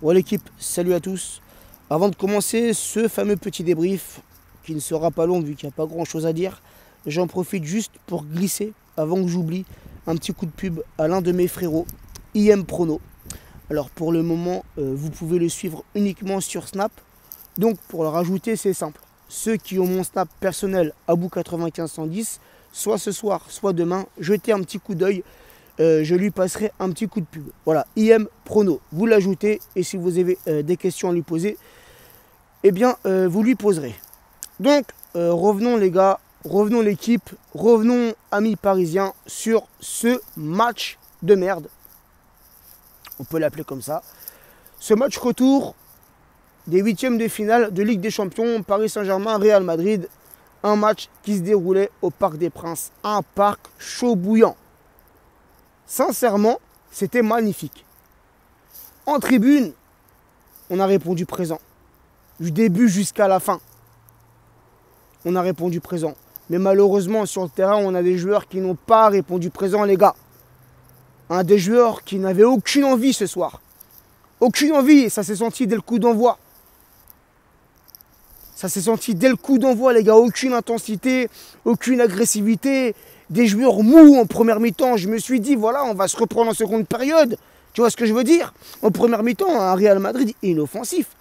Bon l'équipe, salut à tous. Avant de commencer ce fameux petit débrief, qui ne sera pas long vu qu'il n'y a pas grand chose à dire, j'en profite juste pour glisser, avant que j'oublie, un petit coup de pub à l'un de mes frérots, IM Prono. Alors pour le moment, vous pouvez le suivre uniquement sur Snap. Donc pour le rajouter, c'est simple. Ceux qui ont mon Snap personnel Abou95110, soit ce soir, soit demain, jetez un petit coup d'œil. Je lui passerai un petit coup de pub. Voilà, IM Prono, vous l'ajoutez et si vous avez des questions à lui poser, eh bien, vous lui poserez. Donc, revenons les gars, revenons l'équipe, revenons amis parisiens sur ce match de merde. On peut l'appeler comme ça. Ce match retour des huitièmes de finale de Ligue des Champions, Paris Saint-Germain-Real Madrid. Un match qui se déroulait au Parc des Princes, un parc chaud bouillant. Sincèrement, c'était magnifique. En tribune, on a répondu présent. Du début jusqu'à la fin, on a répondu présent. Mais malheureusement, sur le terrain, on a des joueurs qui n'ont pas répondu présent, les gars. Des joueurs qui n'avaient aucune envie ce soir. Aucune envie, et ça s'est senti dès le coup d'envoi. Ça s'est senti dès le coup d'envoi, les gars. Aucune intensité, aucune agressivité. Des joueurs mous en première mi-temps. Je me suis dit, voilà, on va se reprendre en seconde période. Tu vois ce que je veux dire? En première mi-temps, un Real Madrid inoffensif.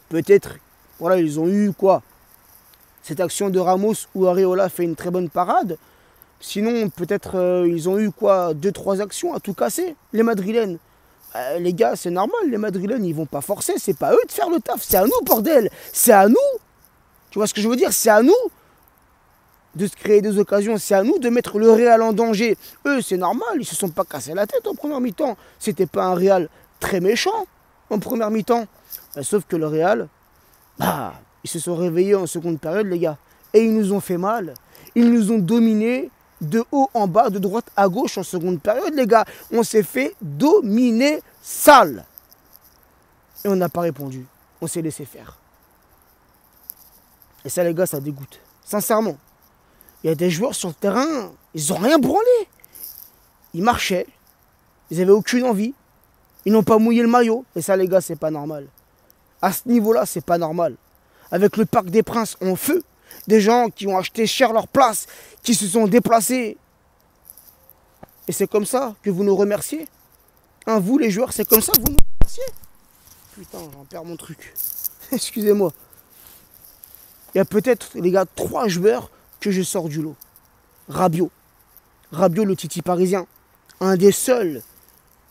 Peut-être, voilà, ils ont eu quoi? Cette action de Ramos où Areola fait une très bonne parade. Sinon, peut-être, ils ont eu quoi? 2-3 actions à tout casser, les Madrilènes. Les gars, c'est normal, les Madrilènes, ils vont pas forcer. C'est pas eux de faire le taf, c'est à nous, bordel. C'est à nous. Tu vois ce que je veux dire? C'est à nous de se créer des occasions, c'est à nous de mettre le Real en danger. Eux, c'est normal, ils se sont pas cassés la tête en première mi-temps. C'était pas un Real très méchant en première mi-temps. Sauf que le Real, ils se sont réveillés en seconde période, les gars. Et ils nous ont fait mal. Ils nous ont dominés de haut en bas, de droite à gauche en seconde période, les gars. On s'est fait dominer sale. Et on n'a pas répondu. On s'est laissé faire. Et ça, les gars, ça dégoûte. Sincèrement. Il y a des joueurs sur le terrain, ils n'ont rien branlé. Ils marchaient, ils n'avaient aucune envie. Ils n'ont pas mouillé le maillot. Et ça, les gars, c'est pas normal. À ce niveau-là, c'est pas normal. Avec le Parc des Princes en feu, des gens qui ont acheté cher leur place, qui se sont déplacés. Et c'est comme ça que vous nous remerciez. Vous, les joueurs, c'est comme ça que vous nous remerciez. Putain, j'en perds mon truc. Excusez-moi. Il y a peut-être, les gars, 3 joueurs que je sors du lot. Rabiot, le titi parisien. Un des seuls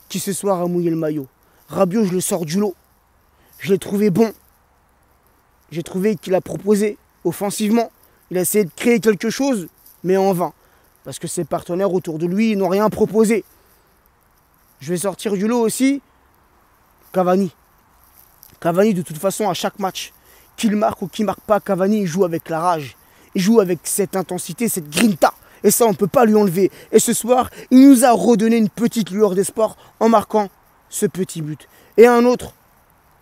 qui ce soir a mouillé le maillot. Rabiot, je le sors du lot. Je l'ai trouvé bon. J'ai trouvé qu'il a proposé offensivement. Il a essayé de créer quelque chose, mais en vain. Parce que ses partenaires autour de lui n'ont rien proposé. Je vais sortir du lot aussi Cavani. Cavani, de toute façon, à chaque match, qu'il marque ou qu'il ne marque pas, Cavani, il joue avec la rage. Il joue avec cette intensité, cette grinta. Et ça, on ne peut pas lui enlever. Et ce soir, il nous a redonné une petite lueur d'espoir en marquant ce petit but. Et un autre,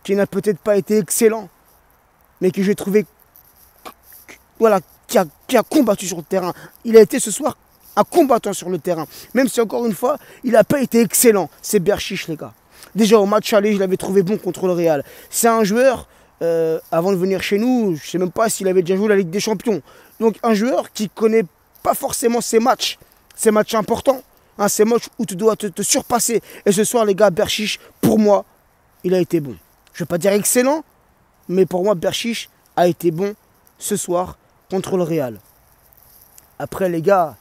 qui n'a peut-être pas été excellent, mais que j'ai trouvé, voilà, qui a combattu sur le terrain. Il a été ce soir un combattant sur le terrain. Même si, encore une fois, il n'a pas été excellent. C'est Berchiche, les gars. Déjà, au match aller, je l'avais trouvé bon contre le Real. C'est un joueur... avant de venir chez nous, je ne sais même pas s'il avait déjà joué la Ligue des Champions. Donc un joueur qui ne connaît pas forcément ses matchs importants, ces matchs où tu dois te surpasser. Et ce soir, les gars, Berchiche, pour moi, il a été bon. Je ne vais pas dire excellent, mais pour moi, Berchiche a été bon ce soir contre le Real. Après, les gars,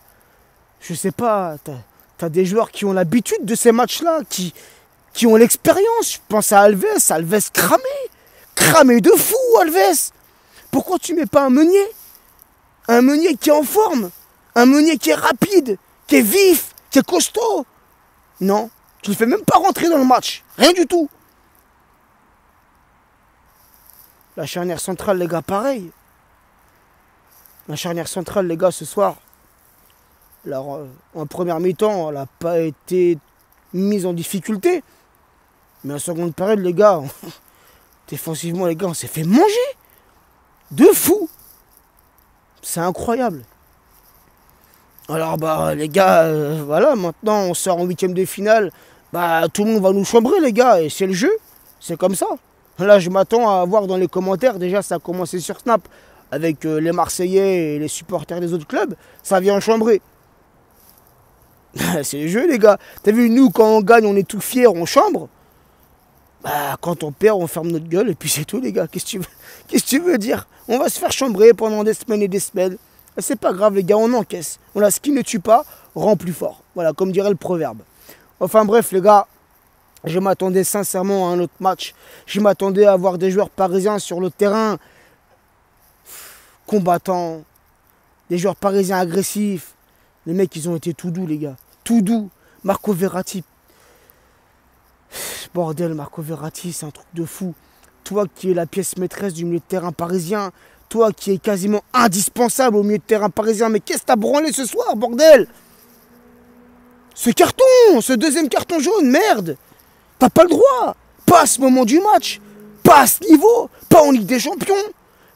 je ne sais pas, tu as des joueurs qui ont l'habitude de ces matchs-là, qui ont l'expérience. Je pense à Alves cramé. Cramé de fou, Alves. Pourquoi tu mets pas un Meunier? Un Meunier qui est en forme. Un Meunier qui est rapide, qui est vif, qui est costaud. Non, tu ne le fais même pas rentrer dans le match. Rien du tout. La charnière centrale, les gars, pareil. La charnière centrale, les gars, ce soir, alors, en première mi-temps, elle n'a pas été mise en difficulté. Mais en seconde période, les gars... Défensivement, les gars, on s'est fait manger. De fou. C'est incroyable. Alors, les gars, voilà, maintenant, on sort en huitième de finale. Tout le monde va nous chambrer, les gars, et c'est le jeu. C'est comme ça. Là, je m'attends à voir dans les commentaires, déjà ça a commencé sur Snap, avec les Marseillais et les supporters des autres clubs, ça vient chambrer. C'est le jeu, les gars. T'as vu, nous, quand on gagne, on est tout fiers, on chambre. Bah, quand on perd, on ferme notre gueule, et puis c'est tout, les gars. Qu'est-ce que tu veux dire? On va se faire chambrer pendant des semaines et des semaines. C'est pas grave, les gars, on encaisse. Voilà, ce qui ne tue pas rend plus fort. Voilà, comme dirait le proverbe. Enfin bref, les gars, je m'attendais sincèrement à un autre match. Je m'attendais à voir des joueurs parisiens sur le terrain, combattants, des joueurs parisiens agressifs. Les mecs, ils ont été tout doux, les gars. Tout doux. Marco Verratti. Bordel, Marco Verratti, c'est un truc de fou. Toi qui es la pièce maîtresse du milieu de terrain parisien, toi qui es quasiment indispensable au milieu de terrain parisien, mais qu'est-ce que t'as branlé ce soir, bordel? Ce carton, ce deuxième carton jaune, merde. T'as pas le droit. Pas à ce moment du match. Pas à ce niveau. Pas en Ligue des Champions.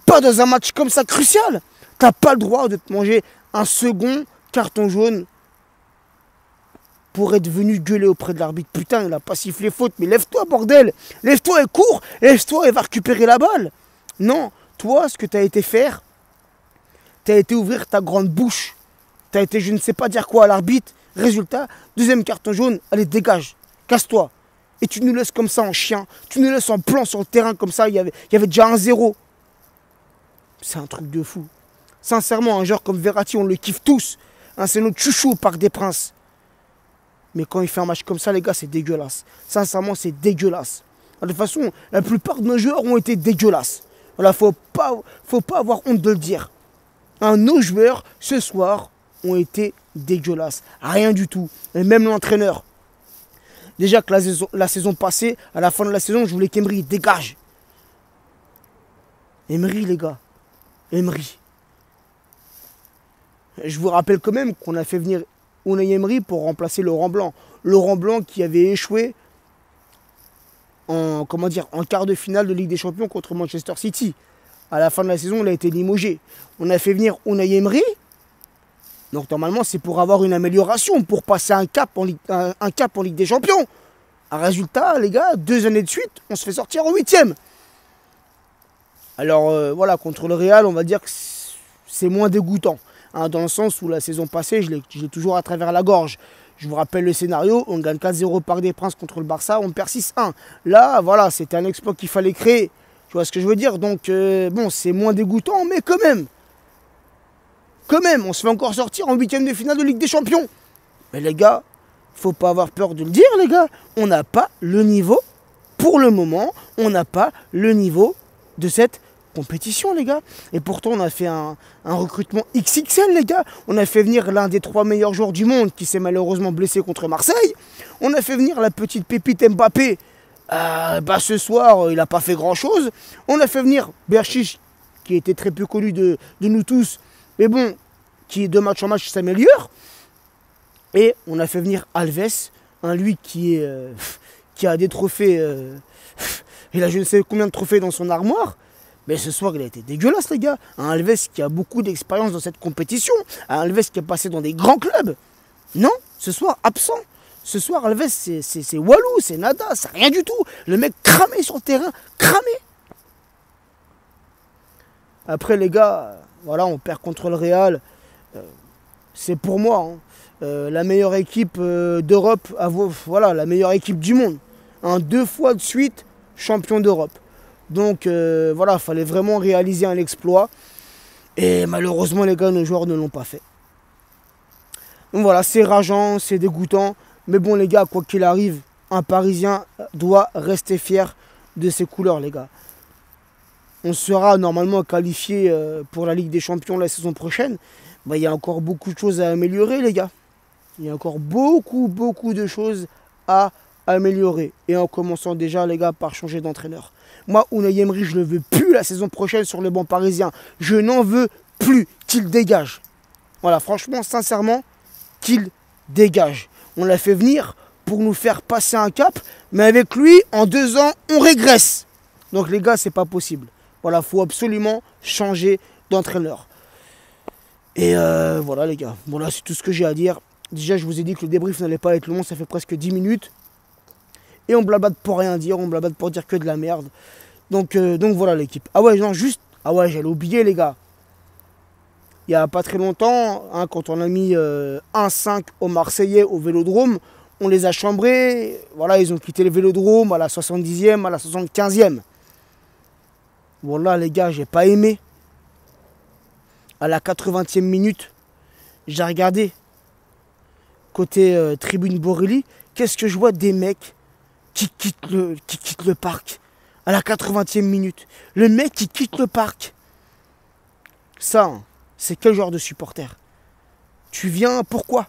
Pas dans un match comme ça crucial. T'as pas le droit de te manger un second carton jaune pour être venu gueuler auprès de l'arbitre. Putain, il a pas sifflé faute, mais lève-toi, bordel. Lève-toi et cours. Lève-toi et va récupérer la balle. Non, toi, ce que t'as été faire, t'as été ouvrir ta grande bouche. T'as été je ne sais pas dire quoi à l'arbitre. Résultat, deuxième carton jaune, allez, dégage. Casse-toi. Et tu nous laisses comme ça en chien. Tu nous laisses en plan sur le terrain comme ça. Il y avait déjà 1-0. C'est un truc de fou. Sincèrement, un joueur comme Verratti, on le kiffe tous. Hein, c'est notre chouchou au Parc des Princes. Mais quand il fait un match comme ça, les gars, c'est dégueulasse. Sincèrement, c'est dégueulasse. De toute façon, la plupart de nos joueurs ont été dégueulasses. Voilà, faut pas avoir honte de le dire. Hein, nos joueurs, ce soir, ont été dégueulasses. Rien du tout. Et même l'entraîneur. Déjà que la saison passée, à la fin de la saison, je voulais qu'Emery dégage. Emery, les gars. Emery. Je vous rappelle quand même qu'on a fait venir Unai Emery pour remplacer Laurent Blanc. Laurent Blanc qui avait échoué en quart de finale de Ligue des Champions contre Manchester City. À la fin de la saison, il a été limogé. On a fait venir Unai Emery. Donc normalement, c'est pour avoir une amélioration, pour passer un cap en Ligue des Champions. Un résultat, les gars, 2 années de suite, on se fait sortir en 8e. Alors voilà, contre le Real, on va dire que c'est moins dégoûtant. Hein, dans le sens où la saison passée, je l'ai toujours à travers la gorge. Je vous rappelle le scénario, on gagne 4-0 Parc des Princes contre le Barça, on perd 6-1. Là, voilà, c'était un exploit qu'il fallait créer. Tu vois ce que je veux dire? Donc, bon, c'est moins dégoûtant, mais quand même. Quand même, on se fait encore sortir en 8e de finale de Ligue des Champions. Mais les gars, faut pas avoir peur de le dire, les gars. On n'a pas le niveau, pour le moment, on n'a pas le niveau de cette compétition, les gars. Et pourtant, on a fait un recrutement XXL, les gars. On a fait venir l'un des 3 meilleurs joueurs du monde qui s'est malheureusement blessé contre Marseille. On a fait venir la petite pépite Mbappé. Ce soir, il n'a pas fait grand-chose. On a fait venir Berchiche, qui était très peu connu de nous tous. Mais bon, qui de match en match s'améliore. Et on a fait venir Alves, lui qui a des trophées. Il a je ne sais combien de trophées dans son armoire. Mais ce soir, il a été dégueulasse, les gars. Un Alves qui a beaucoup d'expérience dans cette compétition. Un Alves qui est passé dans des grands clubs. Non, ce soir, absent. Ce soir, Alves, c'est Walou, c'est nada, c'est rien du tout. Le mec cramé sur le terrain, cramé. Après, les gars, voilà, on perd contre le Real. C'est pour moi la meilleure équipe d'Europe, voilà, la meilleure équipe du monde. 2 fois de suite, champion d'Europe. Donc voilà, il fallait vraiment réaliser un exploit. Et malheureusement, les gars, nos joueurs ne l'ont pas fait. Donc voilà, c'est rageant, c'est dégoûtant. Mais bon, les gars, quoi qu'il arrive, un Parisien doit rester fier de ses couleurs, les gars. On sera normalement qualifié pour la Ligue des Champions la saison prochaine. Il y a encore beaucoup de choses à améliorer, les gars. Il y a encore beaucoup de choses à améliorer. Et en commençant déjà, les gars, par changer d'entraîneur. Moi, Unai Emery, je ne le veux plus la saison prochaine sur le banc parisien. Je n'en veux plus. Qu'il dégage. Voilà, franchement, sincèrement, qu'il dégage. On l'a fait venir pour nous faire passer un cap. Mais avec lui, en 2 ans, on régresse. Donc les gars, c'est pas possible. Voilà, il faut absolument changer d'entraîneur. Et voilà les gars, voilà, c'est tout ce que j'ai à dire. Déjà, je vous ai dit que le débrief n'allait pas être long, ça fait presque 10 minutes. Et on blabate pour rien dire, on blabate pour dire que de la merde. Donc voilà l'équipe. Ah ouais, non, juste... Ah ouais, j'allais oublier les gars. Il n'y a pas très longtemps, hein, quand on a mis 1-5 aux Marseillais au Vélodrome, on les a chambrés. Voilà, ils ont quitté le Vélodrome à la 70e, à la 75e. Voilà les gars, j'ai pas aimé. À la 80e minute, j'ai regardé côté tribune Borély. Qu'est-ce que je vois des mecs qui quittent le parc à la 80e minute. Le mec qui quitte le parc. Ça, hein, c'est quel genre de supporter? Tu viens pourquoi?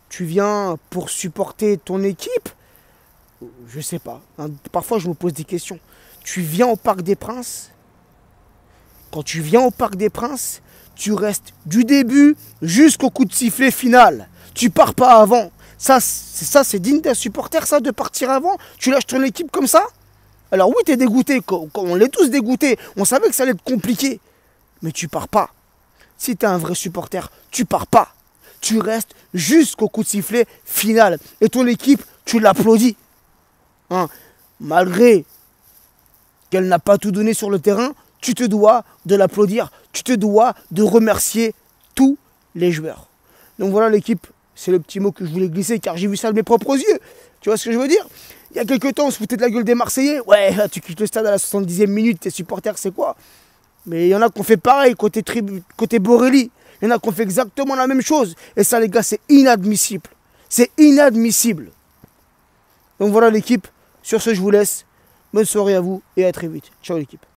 Tu viens pour supporter ton équipe? Je sais pas. Hein, parfois, je me pose des questions. Tu viens au Parc des Princes? Quand tu viens au Parc des Princes, tu restes du début jusqu'au coup de sifflet final. Tu pars pas avant. Ça, c'est digne d'un supporter, ça, de partir avant. Tu lâches ton équipe comme ça? Alors oui, t'es dégoûté. On l'est tous dégoûtés. On savait que ça allait être compliqué. Mais tu pars pas. Si t'es un vrai supporter, tu pars pas. Tu restes jusqu'au coup de sifflet final. Et ton équipe, tu l'applaudis. Hein, malgré qu'elle n'a pas tout donné sur le terrain, tu te dois de l'applaudir. Tu te dois de remercier tous les joueurs. Donc voilà l'équipe. C'est le petit mot que je voulais glisser car j'ai vu ça de mes propres yeux. Tu vois ce que je veux dire? Il y a quelques temps, on se foutait de la gueule des Marseillais. Ouais, là, tu quittes le stade à la 70e minute, tes supporters, c'est quoi? Mais il y en a qui ont fait pareil côté Borély. Il y en a qui ont fait exactement la même chose. Et ça, les gars, c'est inadmissible. C'est inadmissible. Donc voilà l'équipe. Sur ce, je vous laisse. Bonne soirée à vous et à très vite. Ciao l'équipe.